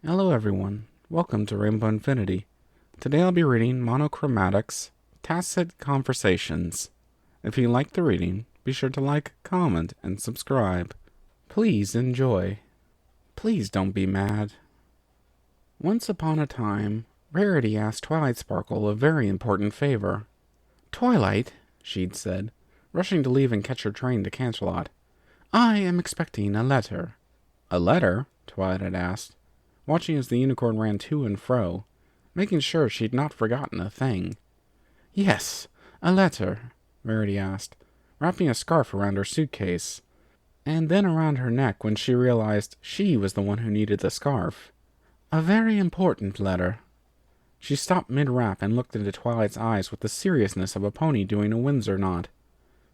Hello everyone, welcome to Rainbow Infinity. Today I'll be reading Monochromatic's Tacit Conversations. If you like the reading, be sure to like, comment, and subscribe. Please enjoy. Please don't be mad. Once upon a time, Rarity asked Twilight Sparkle a very important favor. "Twilight," she'd said, rushing to leave and catch her train to Canterlot, "I am expecting a letter." "A letter?" Twilight had asked, watching as the unicorn ran to and fro, making sure she'd not forgotten a thing. "Yes, a letter," Rarity asked, wrapping a scarf around her suitcase, and then around her neck when she realized she was the one who needed the scarf. "A very important letter." She stopped mid-wrap and looked into Twilight's eyes with the seriousness of a pony doing a Windsor knot.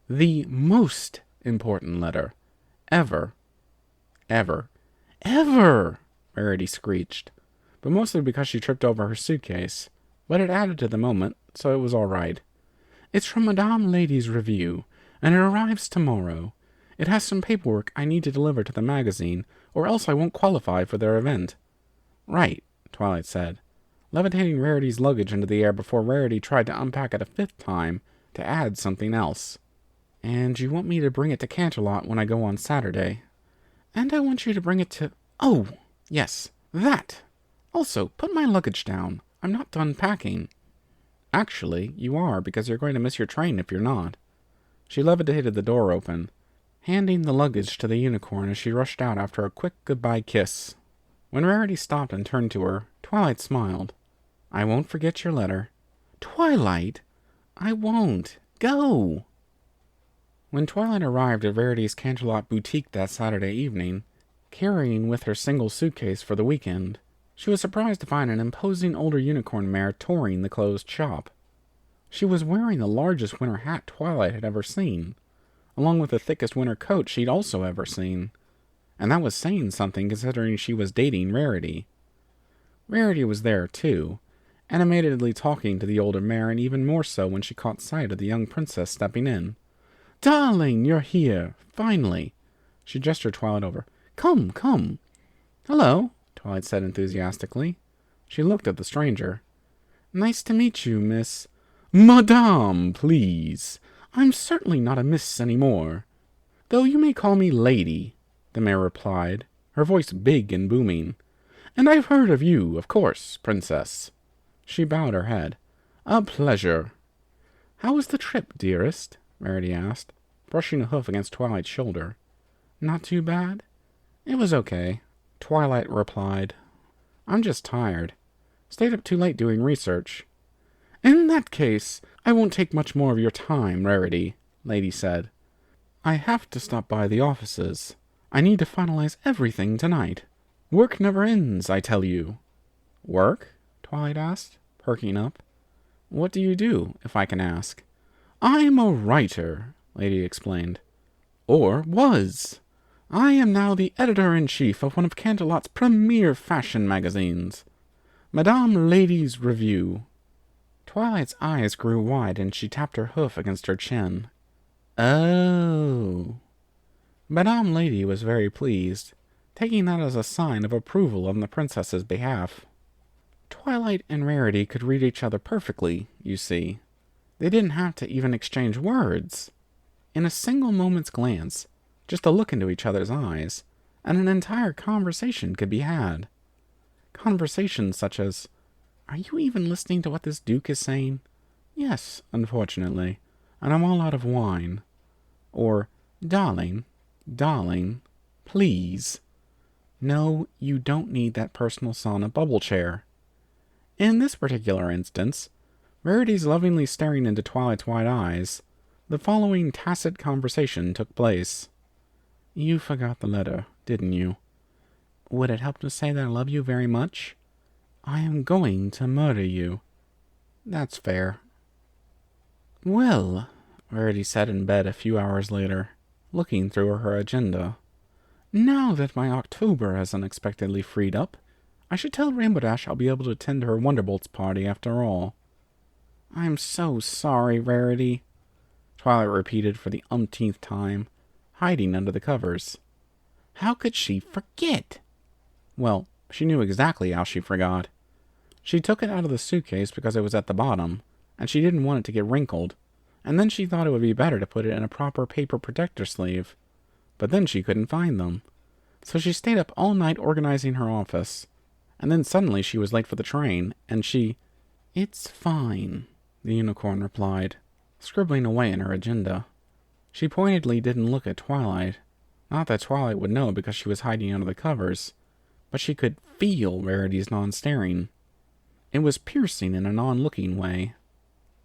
"The most important letter. Ever. Ever. Ever!" Rarity screeched, but mostly because she tripped over her suitcase. But it added to the moment, so it was all right. "It's from Madame Lady's review, and it arrives tomorrow. It has some paperwork I need to deliver to the magazine, or else I won't qualify for their event." "Right," Twilight said, levitating Rarity's luggage into the air before Rarity tried to unpack it a fifth time to add something else. "And you want me to bring it to Canterlot when I go on Saturday. And I want you to bring it to... Oh! Yes, that! Also, put my luggage down. I'm not done packing." "Actually, you are, because you're going to miss your train if you're not." She levitated the door open, handing the luggage to the unicorn as she rushed out after a quick goodbye kiss. When Rarity stopped and turned to her, Twilight smiled. "I won't forget your letter." "Twilight! I won't. Go!" When Twilight arrived at Rarity's Canterlot boutique that Saturday evening, carrying with her single suitcase for the weekend, she was surprised to find an imposing older unicorn mare touring the closed shop. She was wearing the largest winter hat Twilight had ever seen, along with the thickest winter coat she'd also ever seen, and that was saying something considering she was dating Rarity. Rarity was there, too, animatedly talking to the older mare, and even more so when she caught sight of the young princess stepping in. "Darling, you're here, finally!" She gestured Twilight over. "Come, come." "Hello," Twilight said enthusiastically. She looked at the stranger. "Nice to meet you, Miss—" "Madame, please. I'm certainly not a miss any more. Though you may call me Lady," the mare replied, her voice big and booming. "And I've heard of you, of course, Princess." She bowed her head. "A pleasure." "How was the trip, dearest?" Rarity asked, brushing a hoof against Twilight's shoulder. "Not too bad?" "It was okay," Twilight replied. "I'm just tired. Stayed up too late doing research." "In that case, I won't take much more of your time, Rarity," Lady said. "I have to stop by the offices. I need to finalize everything tonight. Work never ends, I tell you." "Work?" Twilight asked, perking up. "What do you do, if I can ask?" "I'm a writer," Lady explained. "Or was. I am now the editor-in-chief of one of Canterlot's premier fashion magazines, Madame Lady's Review." Twilight's eyes grew wide and she tapped her hoof against her chin. "Oh." Madame Lady was very pleased, taking that as a sign of approval on the princess's behalf. Twilight and Rarity could read each other perfectly, you see. They didn't have to even exchange words. In a single moment's glance, just a look into each other's eyes, and an entire conversation could be had. Conversations such as, "Are you even listening to what this Duke is saying?" "Yes, unfortunately, and I'm all out of wine." Or, "Darling, darling, please." No, you don't need that personal sauna bubble chair. In this particular instance, Rarity's lovingly staring into Twilight's wide eyes, the following tacit conversation took place. "You forgot the letter, didn't you? Would it help to say that I love you very much? I am going to murder you." "That's fair." "Well," Rarity said in bed a few hours later, looking through her agenda, "now that my October has unexpectedly freed up, I should tell Rainbow Dash I'll be able to attend her Wonderbolts party after all." "I'm so sorry, Rarity," Twilight repeated for the umpteenth time, hiding under the covers. How could she forget? Well, She knew exactly how she forgot. She took it out of the suitcase because it was at the bottom, and she didn't want it to get wrinkled, and then she thought it would be better to put it in a proper paper protector sleeve. But then she couldn't find them. So she stayed up all night organizing her office, and then suddenly she was late for the train, and she... "It's fine," the unicorn replied, scribbling away in her agenda. She pointedly didn't look at Twilight. Not that Twilight would know because she was hiding under the covers, but she could feel Rarity's non-staring. It was piercing in a non-looking way.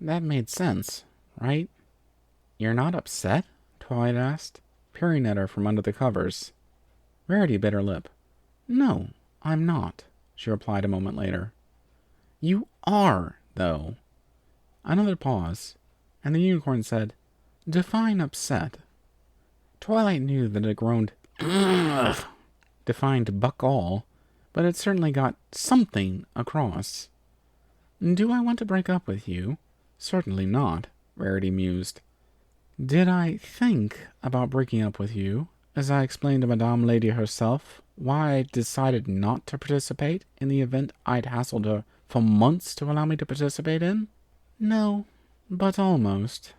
That made sense, right? "You're not upset?" Twilight asked, peering at her from under the covers. Rarity bit her lip. "No, I'm not," she replied a moment later. "You are, though." Another pause, and the unicorn said, "Define upset." Twilight knew that it groaned, "Ugh," defined buck all, but it certainly got something across. "Do I want to break up with you? Certainly not," Rarity mused. "Did I think about breaking up with you, as I explained to Madame Lady herself why I decided not to participate in the event I'd hassled her for months to allow me to participate in? No, but almost."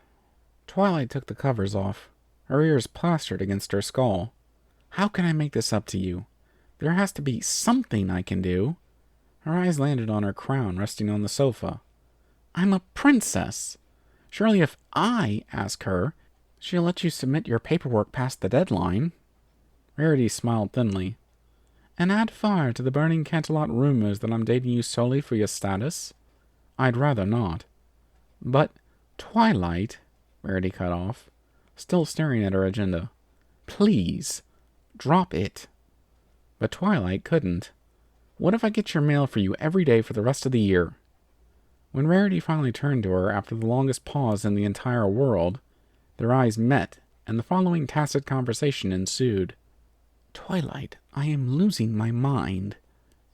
Twilight took the covers off, her ears plastered against her skull. "How can I make this up to you? There has to be something I can do." Her eyes landed on her crown resting on the sofa. "I'm a princess. Surely if I ask her, she'll let you submit your paperwork past the deadline." Rarity smiled thinly. "And add fire to the burning Canterlot rumors that I'm dating you solely for your status? I'd rather not." "But, Twilight," Rarity cut off, still staring at her agenda. "Please, drop it." But Twilight couldn't. "What if I get your mail for you every day for the rest of the year?" When Rarity finally turned to her after the longest pause in the entire world, their eyes met, and the following tacit conversation ensued. "Twilight, I am losing my mind.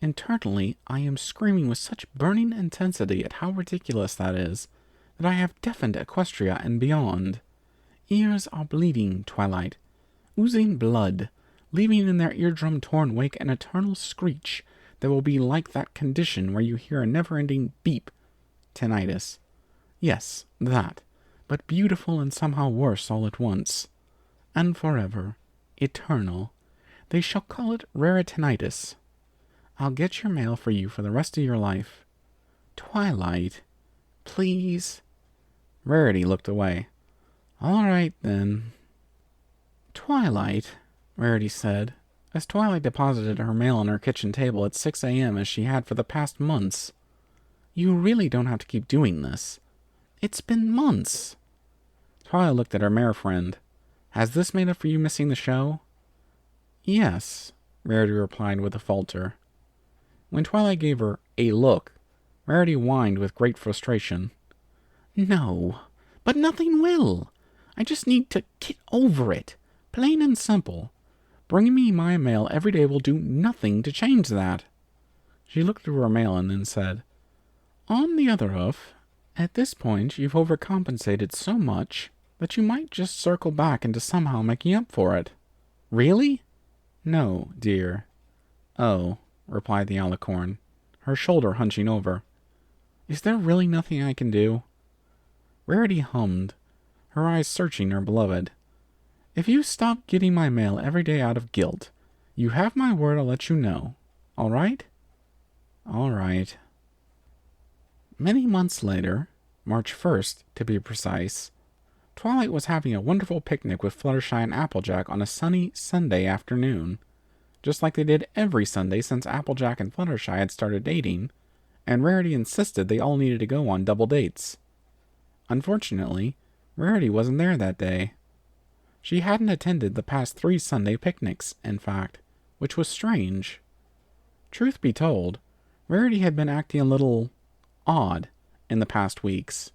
Internally, I am screaming with such burning intensity at how ridiculous that is, that I have deafened Equestria and beyond. Ears are bleeding, Twilight, oozing blood, leaving in their eardrum-torn wake an eternal screech that will be like that condition where you hear a never-ending beep. Tinnitus. Yes, that, but beautiful and somehow worse all at once. And forever. Eternal. They shall call it raritinitis. I'll get your mail for you for the rest of your life. Twilight, please." Rarity looked away. "All right, then." "Twilight," Rarity said, as Twilight deposited her mail on her kitchen table at 6 a.m. as she had for the past months. "You really don't have to keep doing this. It's been months." Twilight looked at her mare friend. "Has this made up for you missing the show?" "Yes," Rarity replied with a falter. When Twilight gave her a look, Rarity whined with great frustration. "No, but nothing will. I just need to get over it. Plain and simple. Bringing me my mail every day will do nothing to change that." She looked through her mail and then said, "On the other hoof, at this point you've overcompensated so much that you might just circle back into somehow making up for it." "Really?" "No, dear." "Oh," replied the alicorn, her shoulder hunching over. "Is there really nothing I can do?" Rarity hummed, her eyes searching her beloved. "If you stop getting my mail every day out of guilt, you have my word I'll let you know. All right?" "All right." Many months later, March 1st to be precise, Twilight was having a wonderful picnic with Fluttershy and Applejack on a sunny Sunday afternoon, just like they did every Sunday since Applejack and Fluttershy had started dating, and Rarity insisted they all needed to go on double dates. Unfortunately, Rarity wasn't there that day. She hadn't attended the past 3 Sunday picnics, in fact, which was strange. Truth be told, Rarity had been acting a little odd in the past weeks.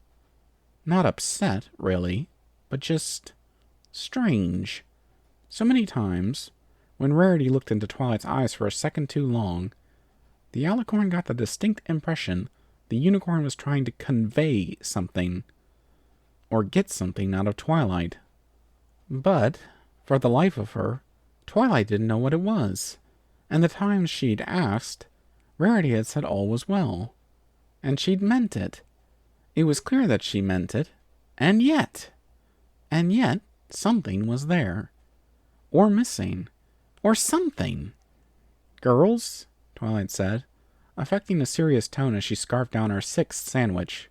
Not upset, really, but just strange. So many times, when Rarity looked into Twilight's eyes for a second too long, the alicorn got the distinct impression the unicorn was trying to convey something, or get something out of Twilight. But, for the life of her, Twilight didn't know what it was. and the times she'd asked, Rarity had said all was well. And she'd meant it. It was clear that she meant it. And yet, something was there. Or missing. Or something. Girls, Twilight said, affecting a serious tone as she scarfed down her 6th sandwich.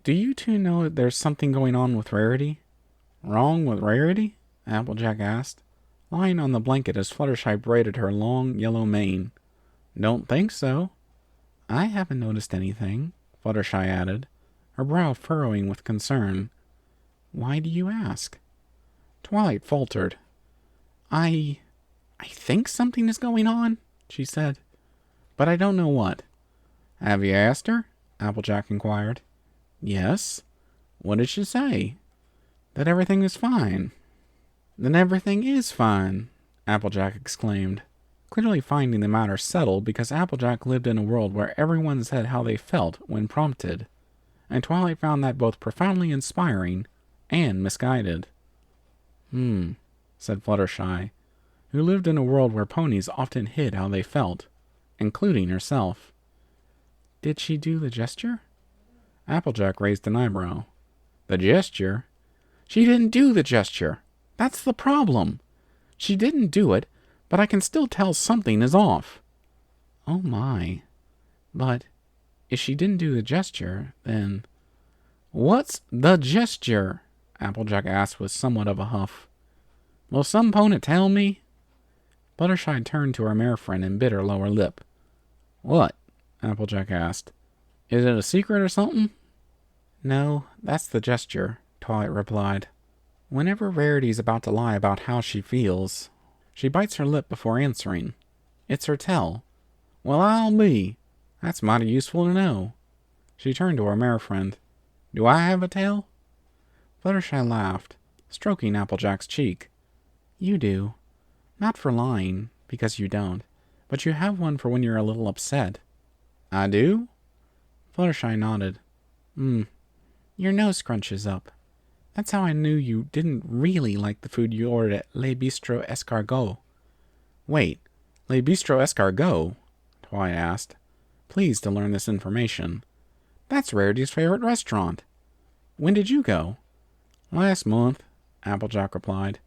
Do you two know there's something going on with Rarity? Wrong with Rarity? Applejack asked, lying on the blanket as Fluttershy braided her long yellow mane. Don't think so. I haven't noticed anything, Fluttershy added, her brow furrowing with concern. Why do you ask? Twilight faltered. I think something is going on, she said, but I don't know what. Have you asked her? Applejack inquired. Yes. What did she say? That everything is fine. Then everything is fine, Applejack exclaimed, clearly finding the matter settled because Applejack lived in a world where everyone said how they felt when prompted, and Twilight found that both profoundly inspiring and misguided. Said Fluttershy, who lived in a world where ponies often hid how they felt, including herself. Did she do the gesture? Applejack raised an eyebrow. The gesture? She didn't do the gesture. That's the problem. She didn't do it, but I can still tell something is off. Oh my. But if she didn't do the gesture, then... What's the gesture? Applejack asked with somewhat of a huff. Will some pony tell me? Fluttershy turned to her mare friend and bit her lower lip. What? Applejack asked. Is it a secret or something? No, that's the gesture, Twilight replied. Whenever Rarity's about to lie about how she feels, she bites her lip before answering. It's her tell. Well, I'll be. That's mighty useful to know. She turned to her mare friend. Do I have a tail? Fluttershy laughed, stroking Applejack's cheek. You do. Not for lying, because you don't, but you have one for when you're a little upset. I do? Fluttershy nodded. Your nose scrunches up. That's how I knew you didn't really like the food you ordered at Le Bistro Escargot. Wait, Le Bistro Escargot? Twilight asked, pleased to learn this information. That's Rarity's favorite restaurant. When did you go? Last month, Applejack replied.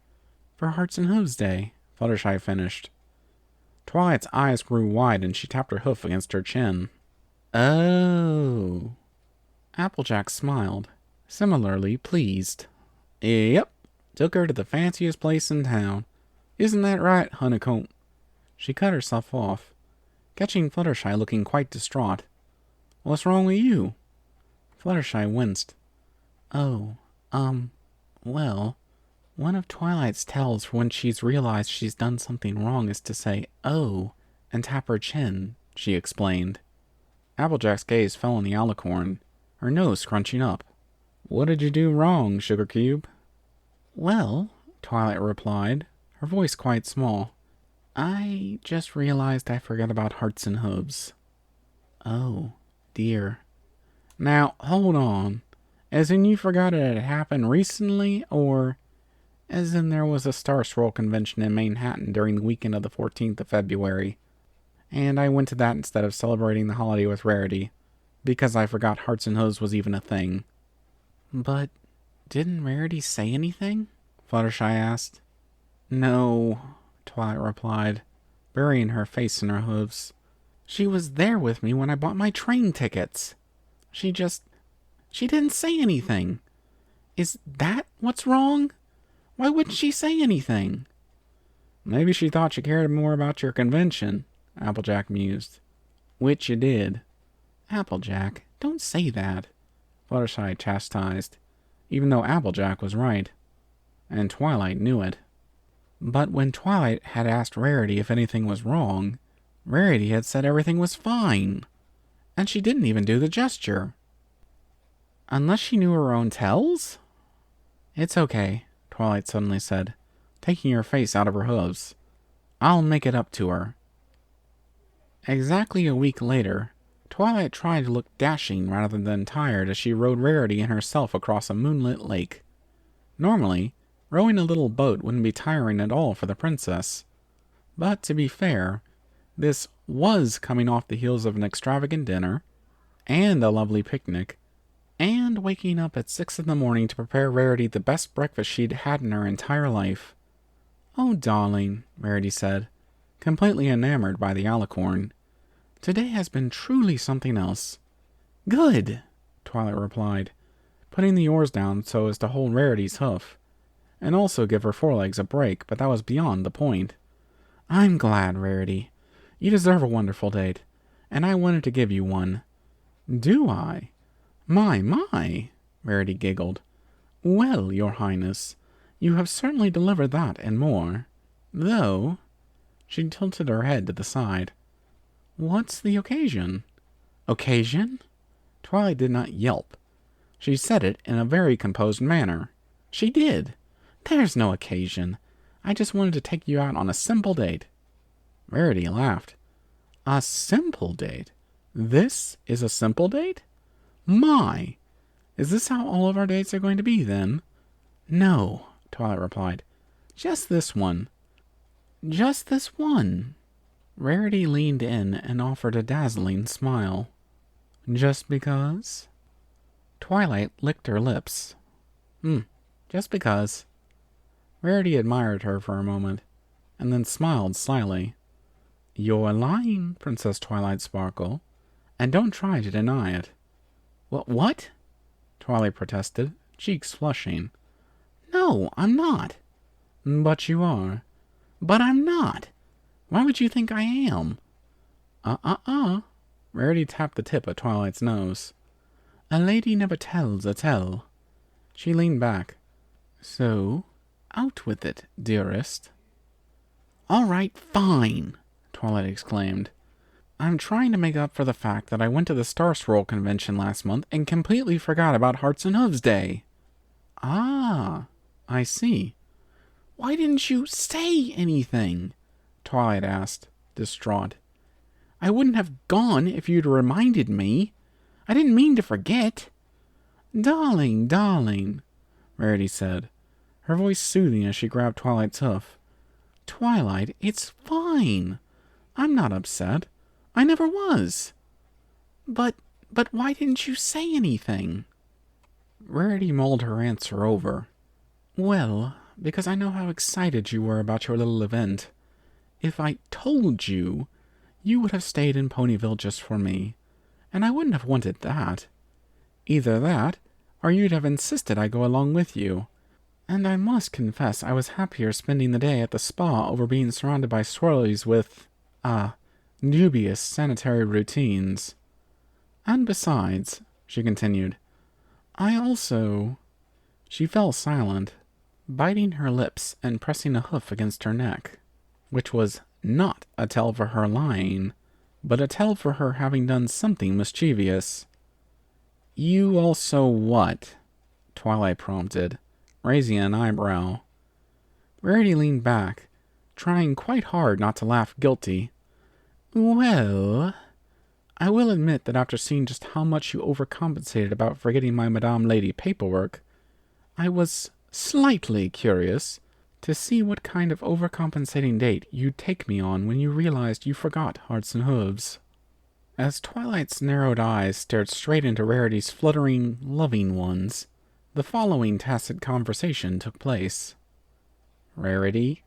For Hearts and Hooves Day, Fluttershy finished. Twilight's eyes grew wide and she tapped her hoof against her chin. Oh. Applejack smiled, similarly pleased. Yep, took her to the fanciest place in town. Isn't that right, Honeycomb? She cut herself off, catching Fluttershy looking quite distraught. What's wrong with you? Fluttershy winced. Oh, well, one of Twilight's tells for when she's realized she's done something wrong is to say, oh, and tap her chin, she explained. Applejack's gaze fell on the alicorn, her nose scrunching up. What did you do wrong, Sugar Cube? Well, Twilight replied, her voice quite small. I just realized I forgot about Hearts and Hooves. Oh, dear. Now, hold on. As in you forgot it had happened recently, or as in there was a Star Scroll convention in Manhattan during the weekend of the 14th of February, and I went to that instead of celebrating the holiday with Rarity, because I forgot Hearts and Hooves was even a thing. But didn't Rarity say anything? Fluttershy asked. No, Twilight replied, burying her face in her hooves. She was there with me when I bought my train tickets. She didn't say anything. Is that what's wrong? Why wouldn't she say anything? Maybe she thought you cared more about your convention, Applejack mused. Which you did. Applejack, don't say that, Fluttershy chastised, even though Applejack was right. And Twilight knew it. But when Twilight had asked Rarity if anything was wrong, Rarity had said everything was fine. And she didn't even do the gesture. Unless she knew her own tells? It's okay, Twilight suddenly said, taking her face out of her hooves. I'll make it up to her. Exactly a week later, Twilight tried to look dashing rather than tired as she rowed Rarity and herself across a moonlit lake. Normally, rowing a little boat wouldn't be tiring at all for the princess. But to be fair, This was coming off the heels of an extravagant dinner, and a lovely picnic, and waking up at 6 in the morning to prepare Rarity the best breakfast she'd had in her entire life. "Oh, darling," Rarity said, completely enamored by the alicorn. "Today has been truly something else." "Good," Twilight replied, putting the oars down so as to hold Rarity's hoof, and also give her forelegs a break, but that was beyond the point. "I'm glad, Rarity. You deserve a wonderful date, and I wanted to give you one." "Do I? My," Rarity giggled. "Well, Your Highness, you have certainly delivered that and more. Though," she tilted her head to the side. "What's the occasion?" "Occasion?" Twilight did not yelp. She said it in a very composed manner. She did. "There's no occasion. I just wanted to take you out on a simple date." Rarity laughed. "A simple date? This is a simple date? My! Is this how all of our dates are going to be, then?" "No," Twilight replied. "Just this one." "Just this one?" Rarity leaned in and offered a dazzling smile. "Just because?" Twilight licked her lips. Just because." Rarity admired her for a moment, and then smiled slyly. "You're lying, Princess Twilight Sparkle, and don't try to deny it." What? Twilight protested, cheeks flushing. "No, I'm not." "But you are." "But I'm not. Why would you think I am?" Rarity tapped the tip of Twilight's nose. "A lady never tells a tale." She leaned back. "So, out with it, dearest." "All right, fine," Twilight exclaimed. "I'm trying to make up for the fact that I went to the Star Swirl convention last month and completely forgot about Hearts and Hooves Day." "Ah, I see." "Why didn't you say anything?" Twilight asked, distraught. "I wouldn't have gone if you'd reminded me. I didn't mean to forget." Darling, Rarity said, her voice soothing as she grabbed Twilight's hoof. "Twilight, it's fine. I'm not upset. I never was." But why didn't you say anything?" Rarity mulled her answer over. "Well, because I know how excited you were about your little event. If I told you, you would have stayed in Ponyville just for me, and I wouldn't have wanted that. Either that, or you'd have insisted I go along with you. And I must confess I was happier spending the day at the spa over being surrounded by swirlies with, dubious sanitary routines. And besides," she continued, "I also—" She fell silent, biting her lips and pressing a hoof against her neck, which was not a tell for her lying, but a tell for her having done something mischievous. "You also what?" Twilight prompted, raising an eyebrow. Rarity leaned back, trying quite hard not to laugh guilty. "Well, I will admit that after seeing just how much you overcompensated about forgetting my Madame Lady paperwork, I was slightly curious to see what kind of overcompensating date you'd take me on when you realized you forgot Hearts and Hooves." As Twilight's narrowed eyes stared straight into Rarity's fluttering, loving ones, the following tacit conversation took place. "Rarity,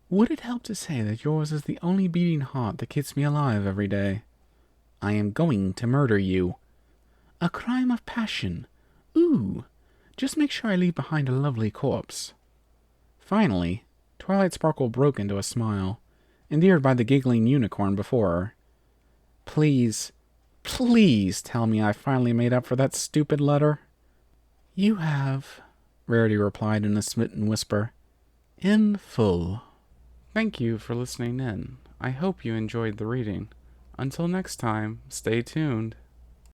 would it help to say that yours is the only beating heart that keeps me alive every day? I am going to murder you." "A crime of passion. Ooh, just make sure I leave behind a lovely corpse." Finally, Twilight Sparkle broke into a smile, endeared by the giggling unicorn before her. Please tell me I finally made up for that stupid letter." "You have," Rarity replied in a smitten whisper. "In full." Thank you for listening in. I hope you enjoyed the reading. Until next time, stay tuned.